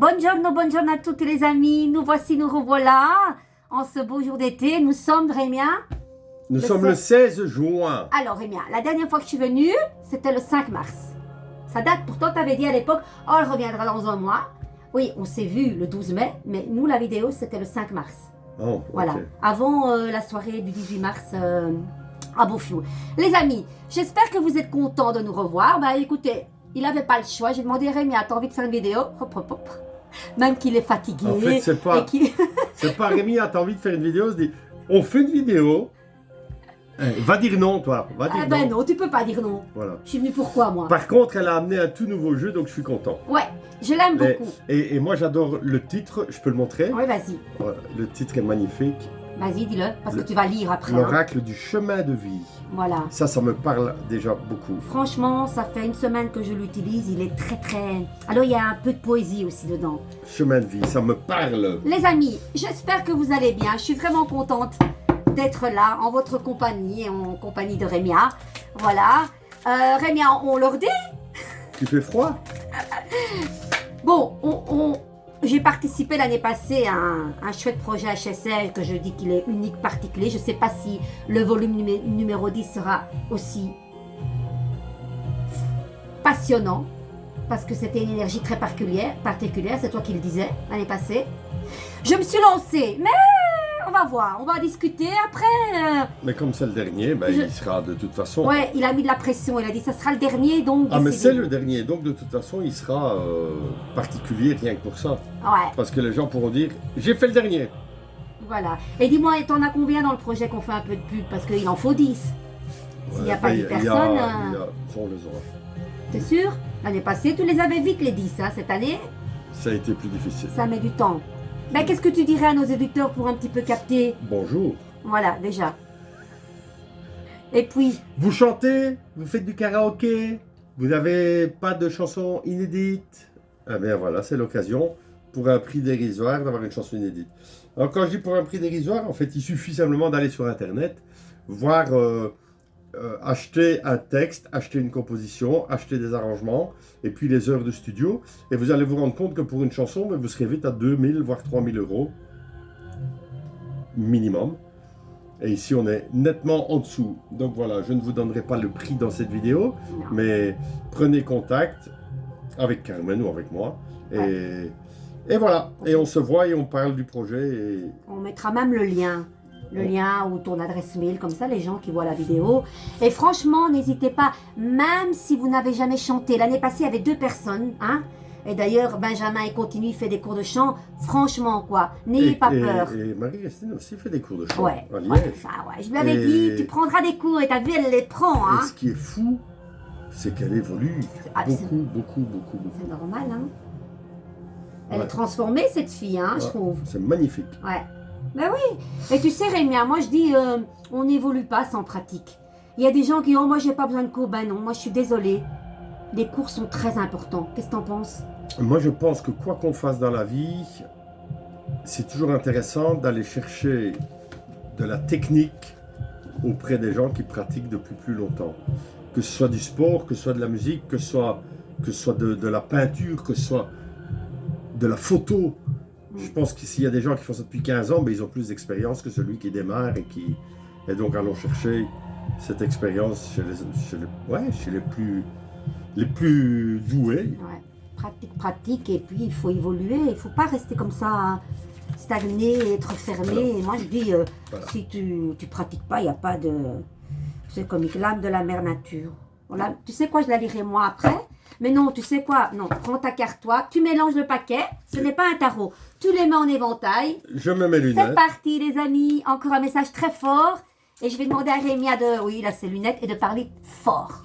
Buongiorno à tous les amis. Nous voici, nous revoilà en ce beau jour d'été. Nous sommes, Rémien. Nous sommes le 16 juin. Alors, Rémien, la dernière fois que je suis venue, c'était le 5 mars. Ça date, pourtant, tu avais dit à l'époque, oh, elle reviendra dans un mois. Oui, on s'est vu le 12 mai, mais nous, la vidéo, c'était le 5 mars. Oh, voilà, okay. avant la soirée du 18 mars à Beaufiou. Les amis, j'espère que vous êtes contents de nous revoir. Bah écoutez, il n'avait pas le choix. J'ai demandé à Rémi, t'as envie de faire une vidéo? Hop, hop, hop. Même qu'il est fatigué. En fait, c'est pas Rémi, t'as envie de faire une vidéo, on fait une vidéo. Va dire non, toi. Va dire ben non, tu peux pas dire non. Voilà. Je suis venue pourquoi, moi? Par contre, elle a amené un tout nouveau jeu, donc je suis content. Ouais, je l'aime beaucoup. Et moi, j'adore le titre. Je peux le montrer? Oui, vas-y. Voilà, le titre est magnifique. Vas-y, dis-le, parce que tu vas lire après. L'oracle du chemin de vie. Voilà. Ça me parle déjà beaucoup. Franchement, ça fait une semaine que je l'utilise. Il est très, très... Alors, il y a un peu de poésie aussi dedans. Chemin de vie, ça me parle. Les amis, j'espère que vous allez bien. Je suis vraiment contente d'être là, en votre compagnie, en compagnie de Rémia. Voilà. Rémia, on leur dit? Tu fais froid? Bon, j'ai participé l'année passée à un chouette projet HSL que je dis qu'il est unique, particulier. Je ne sais pas si le volume numéro 10 sera aussi passionnant, parce que c'était une énergie très particulière, c'est toi qui le disais l'année passée. Je me suis lancée, mais on va voir, on va discuter après. Mais comme c'est le dernier, ben, il sera de toute façon. Ouais, il a mis de la pression, il a dit ça sera le dernier, donc. Ah, mais c'est le dernier, donc de toute façon, il sera particulier rien que pour ça. Ouais. Parce que les gens pourront dire j'ai fait le dernier. Voilà. Et dis-moi, t'en as combien dans le projet qu'on fait un peu de pub? Parce qu'il en faut 10. S'il n'y a pas 10 personnes. On les aura. T'es sûr? L'année passée, tu les avais vite les 10, hein. Cette année, ça a été plus difficile. Ça met du temps. Ben, qu'est-ce que tu dirais à nos éditeurs pour un petit peu capter? Bonjour. Voilà, déjà. Et puis... Vous chantez? Vous faites du karaoké? Vous n'avez pas de chanson inédite? Eh bien voilà, c'est l'occasion pour un prix dérisoire d'avoir une chanson inédite. Alors quand je dis pour un prix dérisoire, en fait, il suffit simplement d'aller sur Internet, voir, acheter un texte, acheter une composition, acheter des arrangements, et puis les heures de studio, et vous allez vous rendre compte que pour une chanson, vous serez vite à 2000 voire 3000 euros minimum. Et ici, on est nettement en dessous. Donc voilà, je ne vous donnerai pas le prix dans cette vidéo, mais prenez contact avec Carmen ou avec moi, et voilà. Et on se voit et on parle du projet. Et... on mettra même le lien ou ton adresse mail, comme ça les gens qui voient la vidéo. Et franchement, n'hésitez pas, même si vous n'avez jamais chanté. L'année passée, il y avait 2 personnes, hein. Et d'ailleurs, Benjamin, il continue, il fait des cours de chant. Franchement, quoi, n'ayez pas peur. Et Marie-Christine aussi fait des cours de chant. Ouais, je lui avais dit, tu prendras des cours, et t'as vu, elle les prend, hein. Et ce qui est fou, c'est qu'elle évolue beaucoup. C'est normal, hein. Elle est transformée, cette fille, hein, je trouve. C'est magnifique. Ouais. Ben oui. Et tu sais, Rémia, moi je dis, on n'évolue pas sans pratique. Il y a des gens qui disent, oh, moi j'ai pas besoin de cours. Ben non, moi je suis désolée. Les cours sont très importants. Qu'est-ce que t'en penses? Moi je pense que quoi qu'on fasse dans la vie, c'est toujours intéressant d'aller chercher de la technique auprès des gens qui pratiquent depuis plus longtemps. Que ce soit du sport, que ce soit de la musique, que ce soit de la peinture, que ce soit de la photo. Je pense que s'il y a des gens qui font ça depuis 15 ans, ben, ils ont plus d'expérience que celui qui démarre et donc allons chercher cette expérience chez les plus doués. Ouais. Pratique, et puis il faut évoluer, il ne faut pas rester comme ça, stagner, être fermé. Voilà. Et moi je dis, si tu pratiques pas, il n'y a pas de... C'est comme l'âme de la mère nature. Voilà. Tu sais quoi, je la lirai moi après. Mais non, tu sais quoi? Non, prends ta carte, toi, tu mélanges le paquet, ce n'est pas un tarot. Tu les mets en éventail. Je me mets lunettes. C'est parti, les amis. Encore un message très fort. Et je vais demander à Rémia de... Oui, là, c'est lunettes, et de parler fort.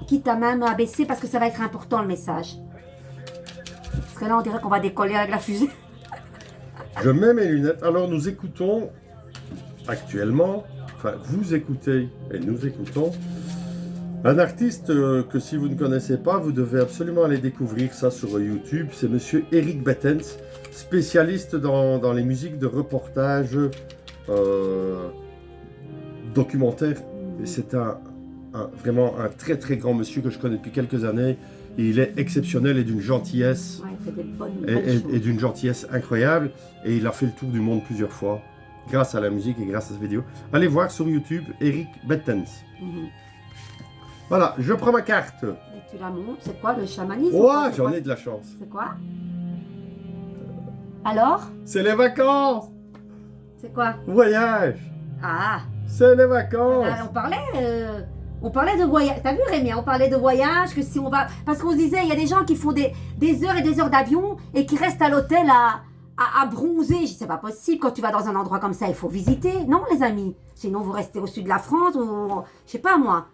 Quitte à même à baisser, parce que ça va être important, le message. Parce que là, on dirait qu'on va décoller avec la fusée. Je mets mes lunettes. Alors, nous écoutons actuellement, enfin, vous écoutez et nous écoutons, un artiste que si vous ne connaissez pas, vous devez absolument aller découvrir ça sur YouTube. C'est monsieur Eric Bettens, spécialiste dans les musiques de reportage, documentaire. Et c'est vraiment un très très grand monsieur que je connais depuis quelques années Et il est exceptionnel et d'une gentillesse, Ouais, il fait des bonnes et choses. d'une gentillesse incroyable. Et il a fait le tour du monde plusieurs fois, grâce à la musique et grâce à cette vidéo. Allez voir sur YouTube Eric Bettens. Mhm. Voilà, je prends ma carte. Et tu la montres, c'est quoi le chamanisme? Ouah, C'est j'en quoi? ai de la chance. C'est quoi? Alors? C'est les vacances. C'est quoi? Voyage. Ah! C'est les vacances. On parlait de voyage. T'as vu Rémi, on parlait de voyage, que si on va... Parce qu'on se disait, il y a des gens qui font des heures et des heures d'avion et qui restent à l'hôtel à bronzer. C'est pas possible, quand tu vas dans un endroit comme ça, il faut visiter, non les amis? Sinon vous restez au sud de la France ou... Je sais pas moi.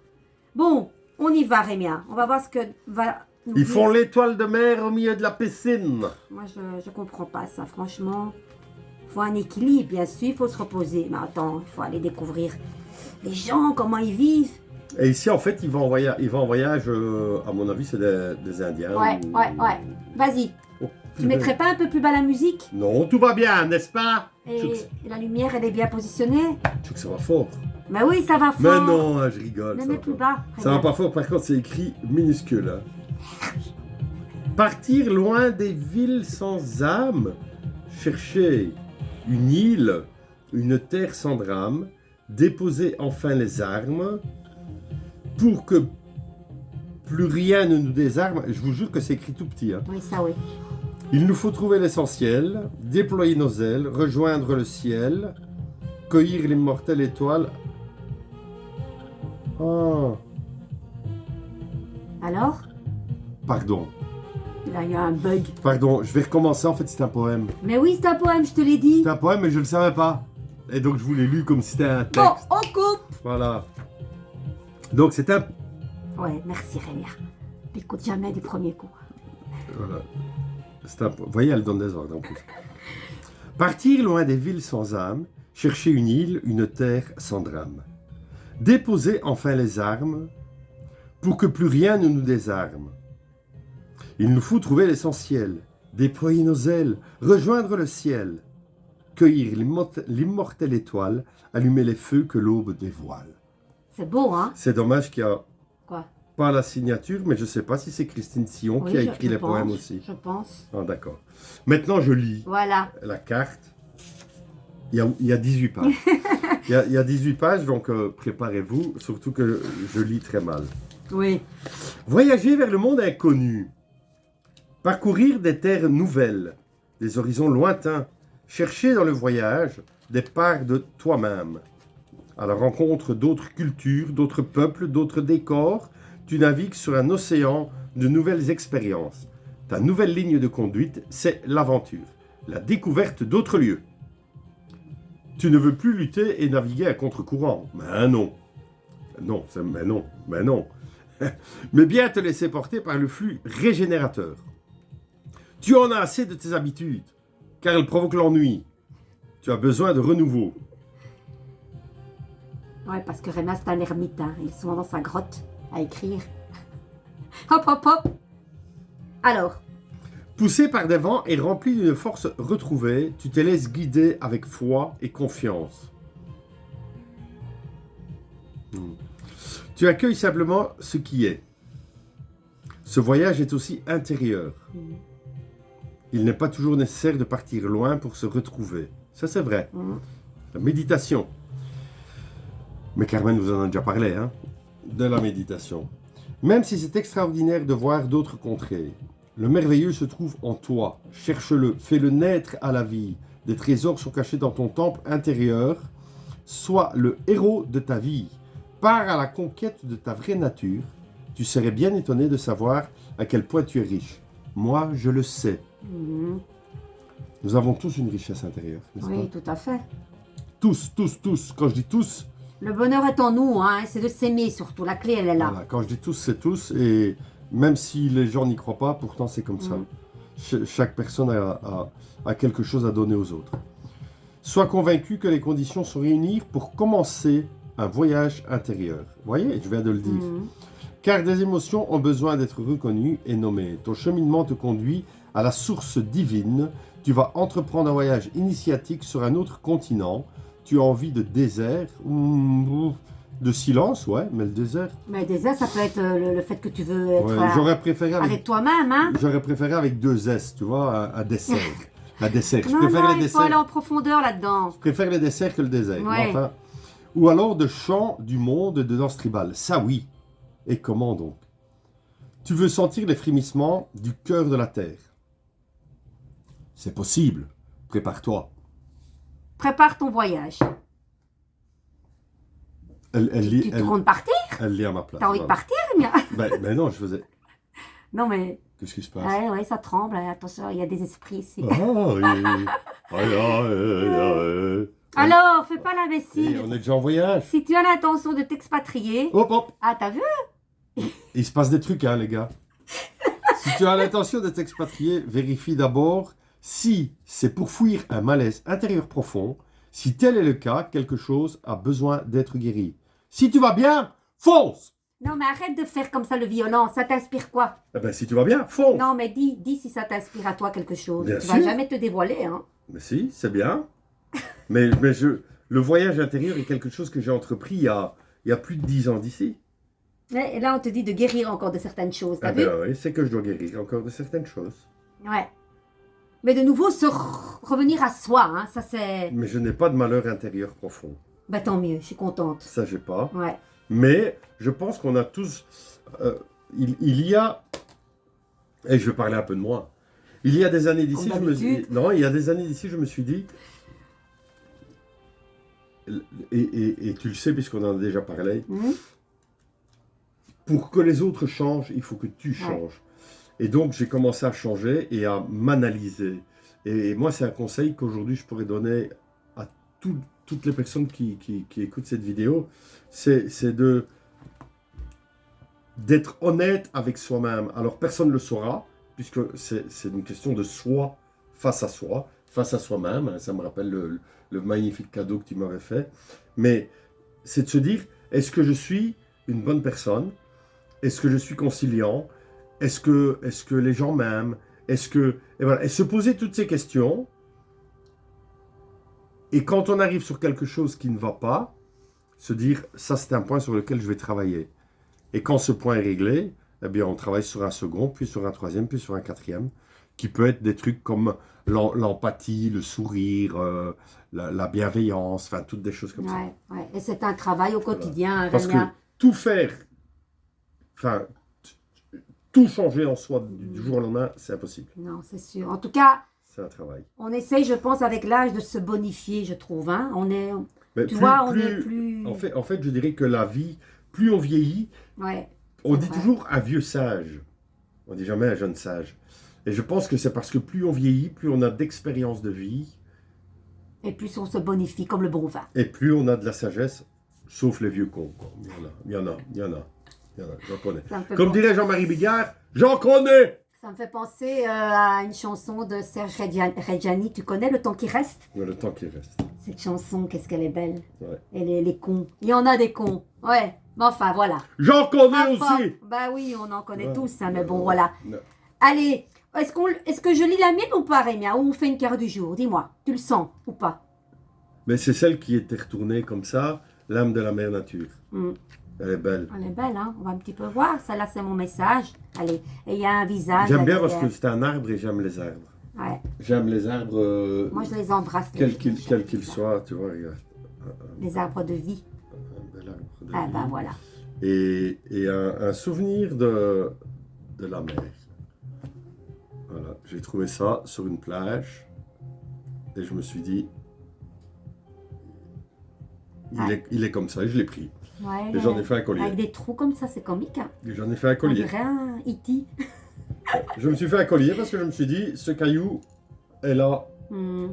Bon, on y va Rémi, on va voir ce que va... nous Ils dire. font l'étoile de mer au milieu de la piscine. Moi je comprends pas ça, franchement. Il faut un équilibre, bien sûr, il faut se reposer. Mais attends, il faut aller découvrir les gens, comment ils vivent. Et ici, en fait, il va en voyage, à mon avis, c'est des Indiens. Ouais. Vas-y, Oh, tu mettrais pas un peu plus bas la musique? Non, tout va bien, n'est-ce pas? Et Je trouve la lumière, elle est bien positionnée? que ça va fort. Mais oui, ça va Mais fort. non, hein, je rigole. Mais Ça mets va plus pas. bas. Ça va pas fort, par contre, c'est écrit minuscule. Hein. Partir loin des villes sans âme, chercher une île, une terre sans drame, déposer enfin les armes, pour que plus rien ne nous désarme. Je vous jure que c'est écrit tout petit. Hein. Oui, ça oui. Il nous faut trouver l'essentiel, déployer nos ailes, rejoindre le ciel, cueillir l'immortelle étoile. Ah, Alors? pardon, Là, il y a un bug. pardon, je vais recommencer. En fait, c'est un poème. Mais oui, c'est un poème, je te l'ai dit. C'est un poème, mais je le savais pas. Et donc, je vous l'ai lu comme si c'était un texte. Bon, on coupe. Voilà. Donc, c'est un... Ouais, merci Rémi. N'écoute jamais du premier coup. Voilà. Vous voyez, elle donne des ordres en plus. Partir loin des villes sans âme, chercher une île, une terre sans drame. Déposer enfin les armes, pour que plus rien ne nous désarme. Il nous faut trouver l'essentiel, déployer nos ailes, rejoindre le ciel, cueillir l'immortelle étoile, allumer les feux que l'aube dévoile. C'est beau, hein? C'est dommage qu'il n'y a Quoi? pas la signature, mais je ne sais pas si c'est Christine Sillon qui a Oui, écrit je les pense, poèmes aussi. Je pense. Ah, d'accord. Maintenant, je lis Voilà. la carte. Il y a 18 pages. Il y a 18 pages, donc préparez-vous, surtout que je lis très mal. Oui. Voyager vers le monde inconnu. Parcourir des terres nouvelles, des horizons lointains. Chercher dans le voyage des parts de toi-même. À la rencontre d'autres cultures, d'autres peuples, d'autres décors, tu navigues sur un océan de nouvelles expériences. Ta nouvelle ligne de conduite, c'est l'aventure, la découverte d'autres lieux. Tu ne veux plus lutter et naviguer à contre-courant. Mais non. Mais non. Mais bien te laisser porter par le flux régénérateur. Tu en as assez de tes habitudes, car elles provoquent l'ennui. Tu as besoin de renouveau. Ouais, parce que Rémi, c'est un ermite. Hein. Il est souvent dans sa grotte à écrire. Hop, hop, hop. Alors, Poussé par des vents et rempli d'une force retrouvée, tu te laisses guider avec foi et confiance. Tu accueilles simplement ce qui est. Ce voyage est aussi intérieur. Il n'est pas toujours nécessaire de partir loin pour se retrouver. Ça, c'est vrai. La méditation. Mais Carmen vous en a déjà parlé, hein, de la méditation. Même si c'est extraordinaire de voir d'autres contrées, le merveilleux se trouve en toi. Cherche-le, fais-le naître à la vie. Des trésors sont cachés dans ton temple intérieur. Sois le héros de ta vie. Pars à la conquête de ta vraie nature. Tu serais bien étonné de savoir à quel point tu es riche. Moi, je le sais. Nous avons tous une richesse intérieure, n'est-ce oui, pas? tout à fait. Tous. Quand je dis tous, Le bonheur est en nous, hein. C'est de s'aimer surtout. La clé, elle est là. voilà, quand je dis tous, c'est tous. Et même si les gens n'y croient pas, pourtant c'est comme ça. Chaque personne a quelque chose à donner aux autres. Sois convaincu que les conditions sont réunies pour commencer un voyage intérieur. Vous voyez, je viens de le dire. Car des émotions ont besoin d'être reconnues et nommées. Ton cheminement te conduit à la source divine. Tu vas entreprendre un voyage initiatique sur un autre continent. Tu as envie de désert. De silence, ouais, mais le désert. Mais déjà, ça peut être le fait que tu veux être Ouais, j'aurais préféré avec toi-même, hein. J'aurais préféré avec 2 S, tu vois, un dessert. Un dessert. Je Non, préfère non, les il faut aller desserts. en profondeur là-dedans. Je préfère les desserts que le désert. Mais Ouais. enfin, ou alors de chants du monde de danse tribale. Ça, oui. Et comment donc? Tu veux sentir les frémissements du cœur de la terre. C'est possible. Prépare-toi. Prépare ton voyage. Tu comptes partir? Elle lit à ma place. T'as envie de voilà. partir, Emilia? Ben non, je faisais. Non, mais... Qu'est-ce qui se passe? Ouais, ouais, ça tremble. Attention, il y a des esprits ici. Ah, oui. Alors, fais pas Et l'imbécile. on est déjà en voyage. Si tu as l'intention de t'expatrier... Hop, hop. Ah, t'as vu? Il se passe des trucs, hein, les gars. Si tu as l'intention de t'expatrier, vérifie d'abord si c'est pour fuir un malaise intérieur profond. Si tel est le cas, quelque chose a besoin d'être guéri. Si tu vas bien, fonce! Non, mais arrête de faire comme ça le violent. Ça t'inspire quoi? Eh ben, si tu vas bien, fonce! Non, mais dis si ça t'inspire à toi quelque chose. Bien Tu sûr. vas jamais te dévoiler, hein. Mais si, c'est bien. mais le voyage intérieur est quelque chose que j'ai entrepris il y a plus de 10 ans d'ici. Et là, on te dit de guérir encore de certaines choses. T'as Ah vu? ben oui, c'est que je dois guérir encore de certaines choses. Ouais. Mais de nouveau, revenir à soi, hein, ça c'est... Mais je n'ai pas de malheur intérieur profond. Bah tant mieux, je suis contente. Ça, j'ai pas. Ouais. Mais je pense qu'on a tous... il y a... Et je vais parler un peu de moi. Il y a des années d'ici, Comme je me suis... d'habitude. Non, il y a des années d'ici, je me suis dit... Et tu le sais, puisqu'on en a déjà parlé, Mhm. pour que les autres changent, il faut que tu changes. Et donc, j'ai commencé à changer et à m'analyser. Et moi, c'est un conseil qu'aujourd'hui, je pourrais donner à toutes les personnes qui écoutent cette vidéo. C'est d'être honnête avec soi-même. Alors, personne ne le saura, puisque c'est une question de soi face à soi-même. Ça me rappelle le magnifique cadeau que tu m'avais fait. Mais c'est de se dire, est-ce que je suis une bonne personne? Est-ce que je suis conciliant? Est-ce que les gens m'aiment? Et voilà. Et se poser toutes ces questions. Et quand on arrive sur quelque chose qui ne va pas, se dire, ça c'est un point sur lequel je vais travailler. Et quand ce point est réglé, eh bien on travaille sur un second, puis sur un troisième, puis sur un quatrième, qui peut être des trucs comme l'empathie, le sourire, la bienveillance, enfin toutes des choses comme ça. Ouais, ouais. Et c'est un travail au quotidien, hein, Parce que Rémia. tout faire, enfin, tout changer en soi du jour au lendemain, c'est impossible. Non, c'est sûr. En tout cas, C'est un travail. on essaye, je pense, avec l'âge de se bonifier, je trouve. Hein. On est, Mais tu vois, on est plus... En fait, je dirais que la vie, plus on vieillit, Ouais, on c'est dit vrai. toujours un vieux sage. On dit jamais un jeune sage. Et je pense que c'est parce que plus on vieillit, plus on a d'expérience de vie, Et plus on se bonifie, comme le bon vin. et plus on a de la sagesse, sauf les vieux cons. Quoi. Il y en a, j'en connais. Ça me fait Comme pen- dirait Jean-Marie Bigard, j'en connais! Ça me fait penser à une chanson de Serge Reggiani. Tu connais Le temps qui reste? Mais le temps qui reste. Cette chanson, qu'est-ce qu'elle est belle. Ouais. Et les cons. Il y en a des cons. Ouais. Mais enfin, voilà. J'en connais Ah, aussi! bah oui, on en connaît Ouais. tous, hein, mais bon, Ouais. voilà. Non. Allez, est-ce que je lis la mienne ou pas, Rémia? Ou on fait une carte du jour? Dis-moi, tu le sens ou pas? Mais c'est celle qui était retournée comme ça, l'âme de la mère nature. Hmm. Elle est belle. Elle est belle, hein? On va un petit peu voir. Celle-là, c'est mon message. Allez, et il y a un visage. J'aime là, bien parce derrière. que c'est un arbre et j'aime les arbres. Ouais. J'aime les arbres, Moi, je les embrasse. les quels arbres, qu'ils ça. soient, tu vois, regarde. Les arbres de vie. Un bel arbre de Ah, vie. bah voilà. Et un souvenir de la mer. Voilà, j'ai trouvé ça sur une plage et je me suis dit, il est comme ça et je l'ai pris. Ouais, Et j'en ai fait un collier. avec des trous comme ça, c'est comique. Hein? Et j'en ai fait un On collier. dirait un E.T. Je me suis fait un collier parce que je me suis dit, ce caillou est là. Hmm.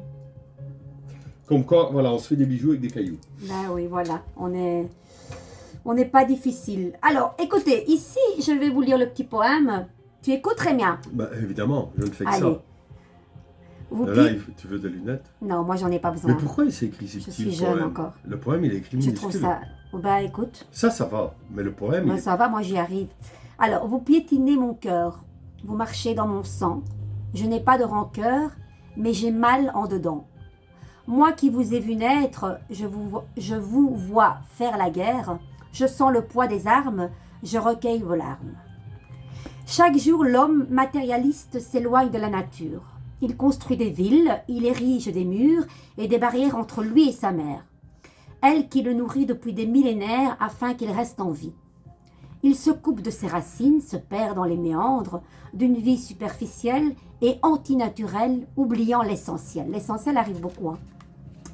Comme quoi, voilà, on se fait des bijoux avec des cailloux. Bah oui, voilà. On n'est pas difficile. Alors, écoutez, ici, je vais vous lire le petit poème. Tu écoutes, Rémia? Bah évidemment, je ne fais que Allez. ça. Vous Là, pi- tu veux des lunettes? Non, moi, j'en ai pas Mais besoin. pourquoi il s'est écrit si Je petit suis le jeune poème? encore. Le poème, il est écrit Je minuscule. trouve ça... Oh, bah écoute, Ça va. Mais le poème, bah, ça va, moi j'y arrive. Alors, vous piétinez mon cœur. Vous marchez dans mon sang. Je n'ai pas de rancœur, mais j'ai mal en dedans. Moi qui vous ai vu naître, je vous vois faire la guerre. Je sens le poids des armes, je recueille vos larmes. Chaque jour, l'homme matérialiste s'éloigne de la nature. Il construit des villes, il érige des murs et des barrières entre lui et sa mère, elle qui le nourrit depuis des millénaires afin qu'il reste en vie. Il se coupe de ses racines, se perd dans les méandres d'une vie superficielle et antinaturelle, oubliant l'essentiel. L'essentiel arrive beaucoup, hein.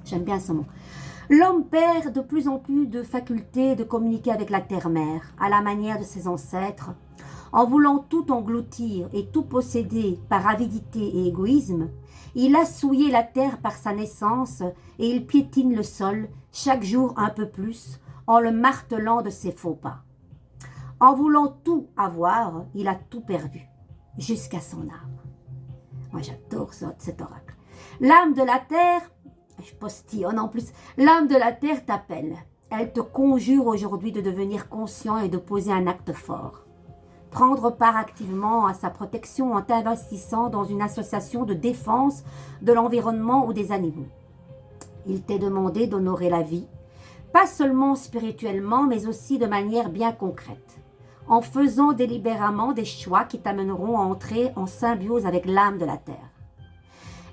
J'aime bien ce mot. L'homme perd de plus en plus de facultés de communiquer avec la terre-mère, à la manière de ses ancêtres, en voulant tout engloutir et tout posséder par avidité et égoïsme. Il a souillé la terre par sa naissance et il piétine le sol chaque jour un peu plus en le martelant de ses faux pas. En voulant tout avoir, il a tout perdu, jusqu'à son âme. Moi j'adore cet oracle. L'âme de la terre, je postillonne en plus, l'âme de la terre t'appelle. Elle te conjure aujourd'hui de devenir conscient et de poser un acte fort. Prendre part activement à sa protection en t'investissant dans une association de défense de l'environnement ou des animaux. Il t'est demandé d'honorer la vie, pas seulement spirituellement, mais aussi de manière bien concrète, en faisant délibérément des choix qui t'amèneront à entrer en symbiose avec l'âme de la terre.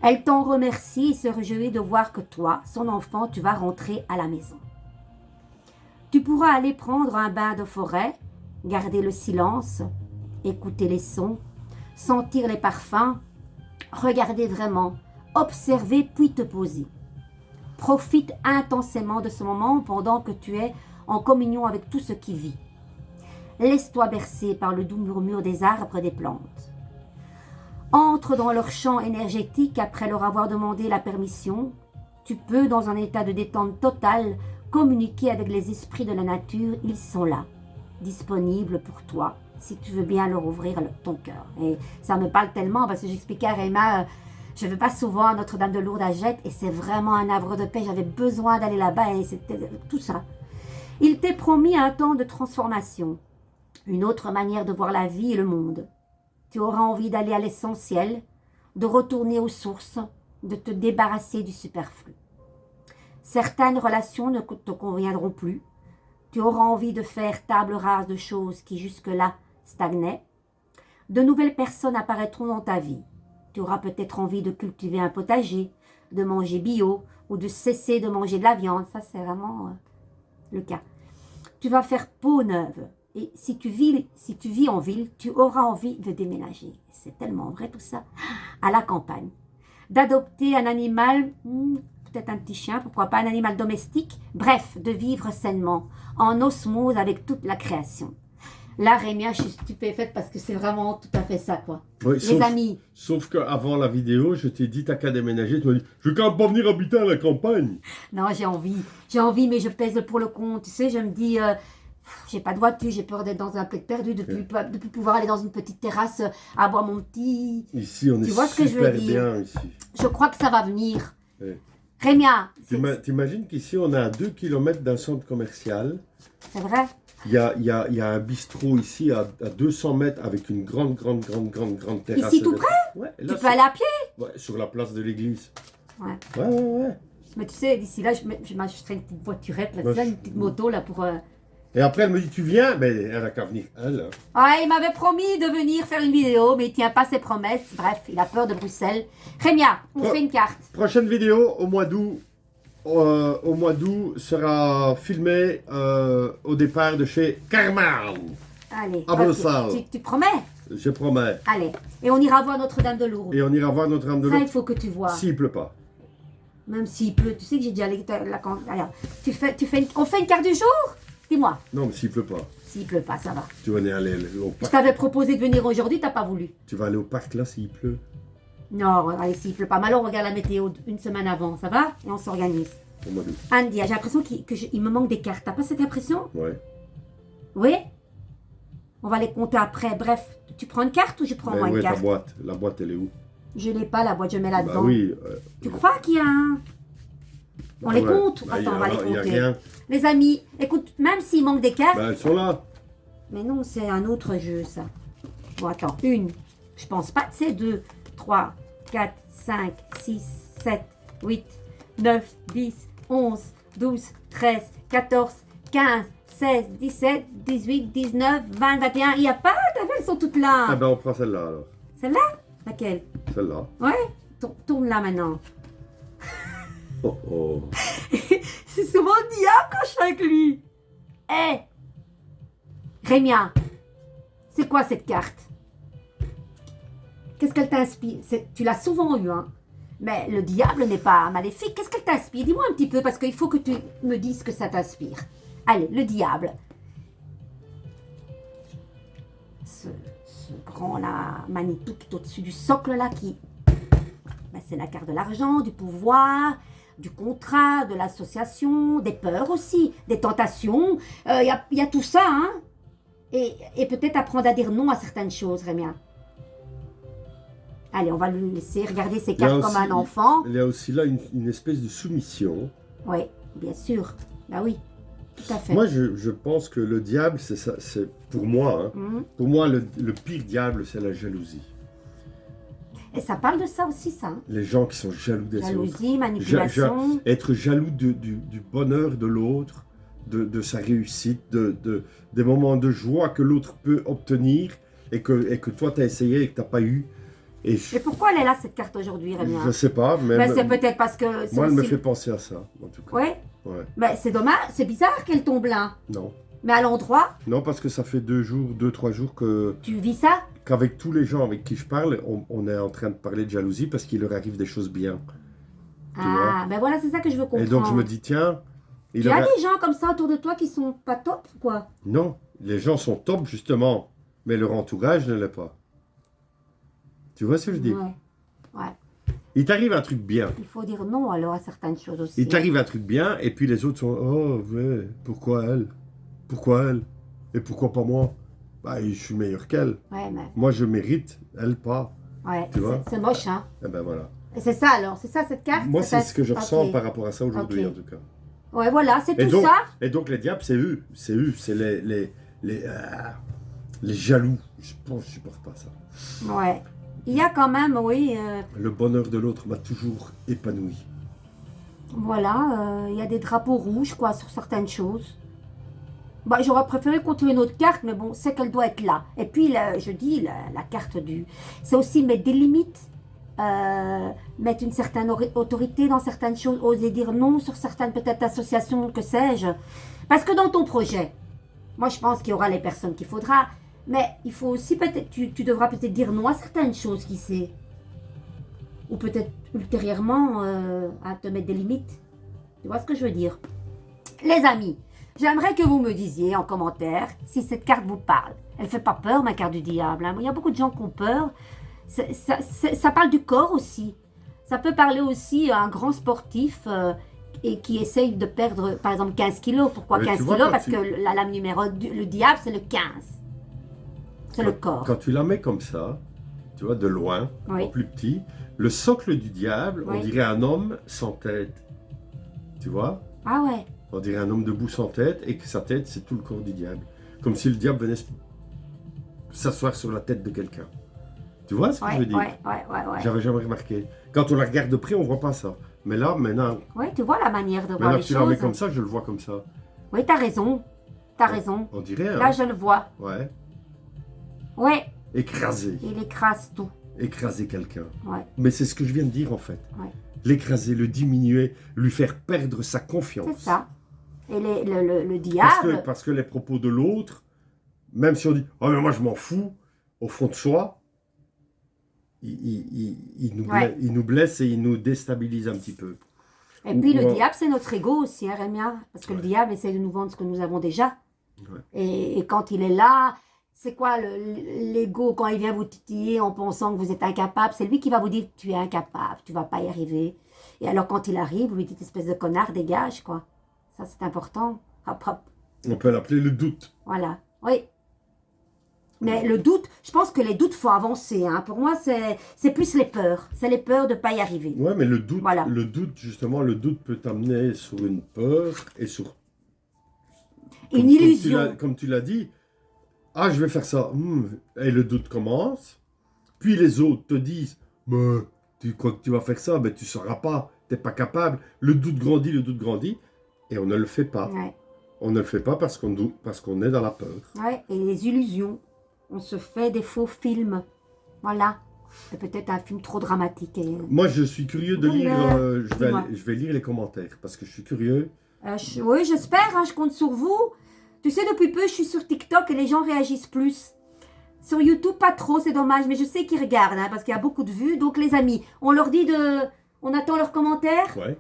Elle t'en remercie et se réjouit de voir que toi, son enfant, tu vas rentrer à la maison. Tu pourras aller prendre un bain de forêt, garder le silence, écouter les sons, sentir les parfums, regarder vraiment, observer puis te poser. Profite intensément de ce moment pendant que tu es en communion avec tout ce qui vit. Laisse-toi bercer par le doux murmure des arbres et des plantes. Entre dans leur champ énergétique après leur avoir demandé la permission. Tu peux, dans un état de détente totale, communiquer avec les esprits de la nature. Ils sont là, disponibles pour toi, si tu veux bien leur ouvrir ton cœur. Et ça me parle tellement parce que j'expliquais à Réma, je ne vais pas souvent à Notre-Dame de Lourdes à Jette et c'est vraiment un havre de paix. J'avais besoin d'aller là-bas et c'était tout ça. Il t'est promis un temps de transformation, une autre manière de voir la vie et le monde. Tu auras envie d'aller à l'essentiel, de retourner aux sources, de te débarrasser du superflu. Certaines relations ne te conviendront plus. Tu auras envie de faire table rase de choses qui jusque-là stagnaient. De nouvelles personnes apparaîtront dans ta vie. Tu auras peut-être envie de cultiver un potager, de manger bio ou de cesser de manger de la viande. Ça, c'est vraiment le cas. Tu vas faire peau neuve. Et si tu vis en ville, tu auras envie de déménager. C'est tellement vrai tout ça. À la campagne. D'adopter un animal, peut-être un petit chien, pourquoi pas un animal domestique. Bref, de vivre sainement, en osmose avec toute la création. Là, Rémia, je suis stupéfaite parce que c'est vraiment tout à fait ça, quoi. Oui, Les amis. Sauf qu'avant la vidéo, je t'ai dit, t'as qu'à déménager. Tu m'as dit, je ne veux quand même pas venir habiter à la campagne. Non, j'ai envie, mais je pèse le pour le contre. Tu sais, je me dis... j'ai pas de voiture, j'ai peur d'être dans un pet perdu, de plus pouvoir aller dans une petite terrasse à boire mon petit... Ici, on est super bien ici. Je crois que ça va venir. Ouais. Rémia. T'imagines qu'ici, on est à 2 km d'un centre commercial. C'est vrai. Il y a un bistrot ici à 200 mètres avec une grande terrasse. Ici tout près? Ouais, là, tu peux aller à pied? Ouais, sur la place de l'église. Ouais. Ouais. Mais tu sais, d'ici là, je m'achèterai une petite voiturette, là, une petite moto là pour... Et après, elle me dit, tu viens? Mais elle a qu'à venir, elle. Ah, il m'avait promis de venir faire une vidéo, mais il tient pas ses promesses. Bref, il a peur de Bruxelles. Rémia, on fait une carte. Prochaine vidéo au mois d'août. Au mois d'août sera filmé au départ de chez Carman. Allez, à Bruxelles. Tu promets? Je promets. Allez, et on ira voir Notre-Dame de Lourdes. Et on ira voir Notre-Dame de Lourdes. Ça, il faut que tu vois. S'il pleut pas. Même s'il pleut, tu sais que j'ai déjà la alors, on fait une carte du jour? Dis-moi. Non, mais s'il pleut pas. S'il pleut pas, ça va. Tu vas aller au Je parc. t'avais proposé de venir aujourd'hui, t'as pas voulu. Tu vas aller au parc là s'il pleut. Non, allez, s'il pleut pas. Mais alors, on regarde la météo une semaine avant, ça va? Et on s'organise. Au mois d'août. Andy, j'ai l'impression qu'il me manque des cartes. T'as pas cette impression? Ouais. Oui? On va les compter après. Bref, tu prends une carte ou je prends moi une carte? La boîte, elle est où? Je l'ai pas, la boîte, je mets là-dedans. Bah oui. Tu crois qu'il y a un... On les compte? Bah, Attends, on va les Il n'y a compter. rien. Les amis, écoute, même s'il manque des cartes... Bah, elles sont là. Mais non, c'est un autre jeu, ça. Bon, attends. 1, je pense pas. C'est 2, 3, 4, 5, 6, 7, 8, 9, 10, 11, 12, 13, 14, 15, 16, 17, 18, 19, 20, 21. Il n'y a pas, t'as vu, elles sont toutes là. Ah ben on prend celle-là alors. Celle-là? Laquelle? Celle-là. Ouais, tourne là maintenant. Oh oh. C'est souvent le diable quand je suis avec lui. Hé Rémia, c'est quoi cette carte? Qu'est-ce qu'elle t'inspire? Tu l'as souvent eu, hein? Mais le diable n'est pas maléfique. Qu'est-ce qu'elle t'inspire? Dis-moi un petit peu, parce qu'il faut que tu me dises ce que ça t'inspire. Allez, le diable. Ce grand-là, magnifique, au-dessus du socle-là, qui... Ben, c'est la carte de l'argent, du pouvoir, du contrat, de l'association, des peurs aussi, des tentations. Il y a tout ça, hein? Et peut-être apprendre à dire non à certaines choses, Rémia. Allez, on va lui laisser regarder ses cartes comme un enfant. Il y a aussi là une espèce de soumission. Oui, bien sûr. Bah oui, tout à fait. Moi, je pense que le diable, c'est ça. C'est pour moi. Hein, pour moi, le pire diable, c'est la jalousie. Et ça parle de ça aussi, ça. Hein. Les gens qui sont jaloux des autres. Jalousie, manipulation. Être jaloux du bonheur de l'autre, de sa réussite, des moments de joie que l'autre peut obtenir et que toi, tu as essayé et que tu n'as pas eu. Et pourquoi elle est là, cette carte, aujourd'hui, Rémia? Je ne sais pas, mais c'est peut-être parce que... Moi, elle me fait penser à ça, en tout cas. Ouais. Ouais. Mais c'est dommage, c'est bizarre qu'elle tombe là. Non. Mais à l'endroit... Non, parce que ça fait 2-3 jours que... Tu vis ça? Qu'avec tous les gens avec qui je parle, on est en train de parler de jalousie parce qu'il leur arrive des choses bien. Ah, ben voilà, c'est ça que je veux comprendre. Et donc, je me dis, tiens... Il y a des gens comme ça autour de toi qui sont pas top, quoi? Non, les gens sont top, justement, mais leur entourage ne l'est pas. Tu vois ce que je dis? Ouais. Ouais. Il t'arrive un truc bien. Il faut dire non alors à certaines choses aussi. Il t'arrive un truc bien, et puis les autres sont, oh, ouais, pourquoi elle? Pourquoi elle? Et pourquoi pas moi? Bah, je suis meilleur qu'elle. Ouais, mais... Moi, je mérite, elle pas. Ouais, tu vois? C'est moche, hein? Et ben voilà. Et c'est ça alors, c'est ça cette carte? Moi, c'est ce que je ressens par rapport à ça aujourd'hui, Ok. en tout cas. Ouais, voilà, c'est tout donc, ça. Et donc, les diables, c'est eux. C'est eux, c'est les jaloux. Je supporte pas ça. Ouais. Il y a quand même, oui... Le bonheur de l'autre m'a toujours épanoui. Voilà, il y a des drapeaux rouges, quoi, sur certaines choses. Bah, j'aurais préféré continuer une autre carte, mais bon, c'est qu'elle doit être là. Et puis, je dis, la carte du... C'est aussi mettre des limites, mettre une certaine autorité dans certaines choses, oser dire non sur certaines, peut-être, associations, que sais-je. Parce que dans ton projet, moi, je pense qu'il y aura les personnes qu'il faudra, mais il faut aussi peut-être, tu devras peut-être dire non à certaines choses, qui sait. Ou peut-être ultérieurement à te mettre des limites. Tu vois ce que je veux dire? Les amis, j'aimerais que vous me disiez en commentaire si cette carte vous parle. Elle ne fait pas peur, ma carte du diable. Hein. Il y a beaucoup de gens qui ont peur. Ça parle du corps aussi. Ça peut parler aussi à un grand sportif et qui essaye de perdre, par exemple, 15 kilos. Pourquoi 15 kilos? Parce que la lame numéro, le diable, c'est le 15. C'est le corps. Quand tu la mets comme ça, tu vois, de loin, en plus petit, le socle du diable, on dirait un homme sans tête. Tu vois? Ah ouais. On dirait un homme debout sans tête et que sa tête, c'est tout le corps du diable. Comme si le diable venait s'asseoir sur la tête de quelqu'un. Tu vois ce que je veux dire? Ouais. J'avais jamais remarqué. Quand on la regarde de près, on voit pas ça. Mais là, maintenant... Oui, tu vois la manière de voir les choses. Maintenant que tu la mets comme ça, je le vois comme ça. Oui, t'as raison. T'as raison. On dirait, hein? Là, je le vois. Ouais. Ouais. Écraser. Il écrase tout. Écraser quelqu'un. Ouais. Mais c'est ce que je viens de dire, en fait. Ouais. L'écraser, le diminuer, lui faire perdre sa confiance. C'est ça. Et le diable... Parce que les propos de l'autre, même si on dit « Oh, mais moi, je m'en fous », au fond de soi, il nous blesse et il nous déstabilise un petit peu. Et puis, le diable, c'est notre ego aussi, hein, Rémia? Parce que le diable essaie de nous vendre ce que nous avons déjà. Ouais. Et quand il est là... C'est quoi l'ego quand il vient vous titiller en pensant que vous êtes incapable? C'est lui qui va vous dire tu es incapable, tu vas pas y arriver. Et alors quand il arrive, vous lui dites espèce de connard, dégage quoi. Ça c'est important. Hop, hop. On peut l'appeler le doute. Voilà, oui. Mais le doute, je pense que les doutes, faut avancer. Hein. Pour moi, c'est plus les peurs. C'est les peurs de ne pas y arriver. Ouais, mais le doute, justement, le doute peut t'amener sur une peur et sur... Une illusion. Comme tu l'as dit. Ah, je vais faire ça. Et le doute commence. Puis les autres te disent, tu crois que tu vas faire ça, mais tu ne sauras pas, tu n'es pas capable. Le doute grandit, et on ne le fait pas. Ouais. On ne le fait pas parce qu'on est dans la peur. Ouais, et les illusions. On se fait des faux films. Voilà. C'est peut-être un film trop dramatique. Et... Moi, je suis curieux de lire. Dis-moi. Je vais lire les commentaires parce que je suis curieux. Oui, j'espère, hein, je compte sur vous. Tu sais, depuis peu, je suis sur TikTok et les gens réagissent plus. Sur YouTube, pas trop, c'est dommage, mais je sais qu'ils regardent, hein, parce qu'il y a beaucoup de vues. Donc, les amis, on leur dit de... On attend leurs commentaires. Ouais.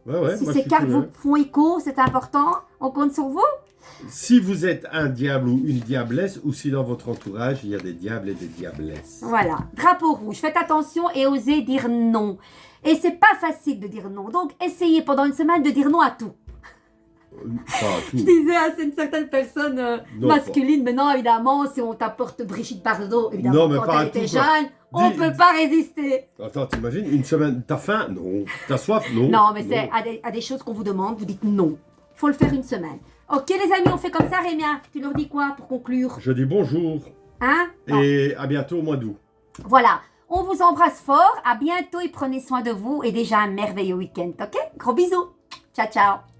Ouais, Si moi, ces je suis cartes vous curieux. font écho, c'est important. On compte sur vous. Si vous êtes un diable ou une diablesse, ou si dans votre entourage, il y a des diables et des diablesses. Voilà, drapeau rouge. Faites attention et osez dire non. Et c'est pas facile de dire non. Donc, essayez pendant une semaine de dire non à tout. Pas à tout. Je disais à une certaine personne Non, masculine, mais non, évidemment, si on t'apporte Brigitte Bardot, évidemment, Non, mais quand pas à elle était tout, quoi. jeune, on Dis- peut pas résister. Attends, t'imagines, une semaine, t'as faim? Non. T'as soif? Non. Non, mais c'est à des choses qu'on vous demande, vous dites non. Il faut le faire une semaine. Ok, les amis, on fait comme ça, Rémia. Tu leur dis quoi pour conclure? Je dis bonjour Hein? Non. et à bientôt au mois d'août. Voilà, on vous embrasse fort. À bientôt et prenez soin de vous. Et déjà un merveilleux week-end, ok? Gros bisous. Ciao, ciao.